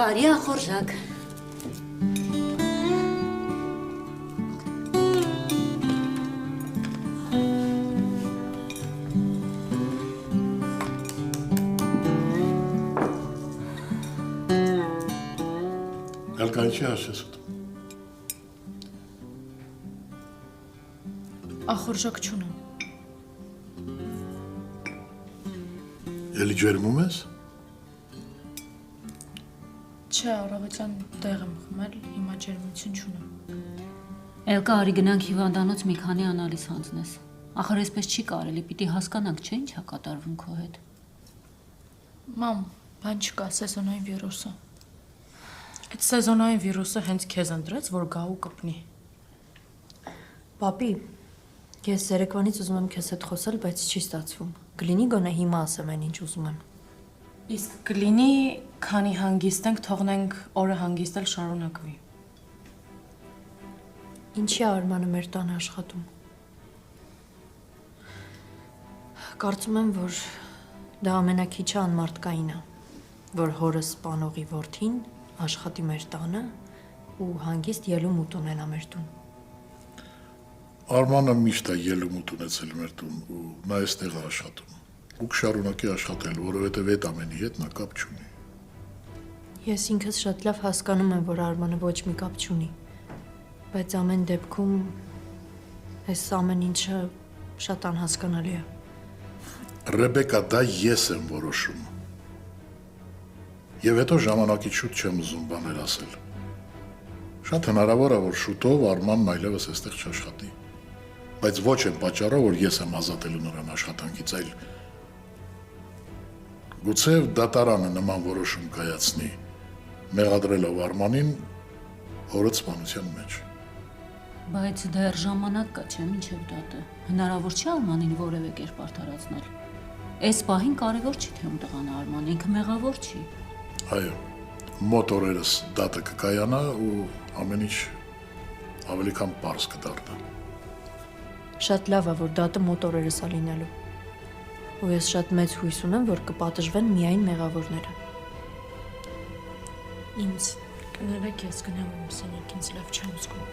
Բարի ախորժակ։ Ալկայչի հաշես ուտ։ Ախորժակ չունեմ։ Էլի ջերմում ես։ Չէ, առավոտյան տեղ եմ խմել, հիմա ջերմություն չունեմ։ Էլկա, արի գնանք հիվանդանոց մի քանի անալիզ հանձնես։ Ախր այսպես չի կարելի, պիտի հասկանանք, չէ՞ ինչ է կատարվում քո հետ։ Մամ, բան չկա, սեզոնային վիրուսը։ Այդ սեզոնային վիրուսը հենց քեզ ընտրեց, որ գա ու կպնի։ Պապի, ես երեկվանից ուզում եմ քեզ հետ խոսել, բայց չի ստացվում։ Կլինի գոնե հիմա ասեմ այն ինչ ուզում եմ։ Իսկ կլինի, քանի հանգիստ ենք, թողնենք օրը հանգիստել շարունակվի։ Ինչի է Արմանը մեր տանը աշխատում։ Կարծում եմ, որ դա ամենակիչը անմարդկայինն է, որ հորը սպանողի որդին աշխատի մեր տանը ու հանգիստ ելում ուտ ունենա մեր տուն։ Արմանը միշտ է ելում ուտ ունեցել մեր տուն ու նա այստեղ է աշխատում։ Ու կշարունակի աշխատել, որովհետև այդ ամենի հետ նա կապ չունի։ Ես ինքս շատ լավ հասկանում եմ, որ Արմանը ոչ մի կապ չունի, բայց ամեն դեպքում այս ամեն ինչը շատ անհասկանալի է։ Ռեբեկա, դա ես եմ որոշում։ Եվ հետո ժամանակից շուտ չեմ ուզում բաներ ասել։ Շատ հնարավոր է, որ շուտով Արմանն այլևս այստեղ չաշխատի։ Բայց ոչ այն պատճառով, որ ես եմ ազատելու նրան աշխատանքից, այլ գուցեև դատարանը նման որոշում կայացնի, մեղադրելով Արմանին հորը սպանության մեջ։ Բայց դեռ ժամանակ կա, չէ՞, մինչև դատը։ Հնարավոր չէ Արմանին որևէ կերպ արդարացնել։ Այս պահին կարևոր չի, թե ում տղան է Արմանը, ինքը մեղավոր չի։ Այո, մոտ օրերս դատը կկայանա ու ամեն ինչ ավելի քան պարզ կդառնա։ Շատ լավ է, որ դատը մոտ օրերս է լինելու։ Ու ես շատ մեծ հույս ունեմ, որ կպատժվեն միայն մեղավորները։ Ինձ կներեք, ես գնամ իմ սենյակ, ինձ լավ չեմ զգում։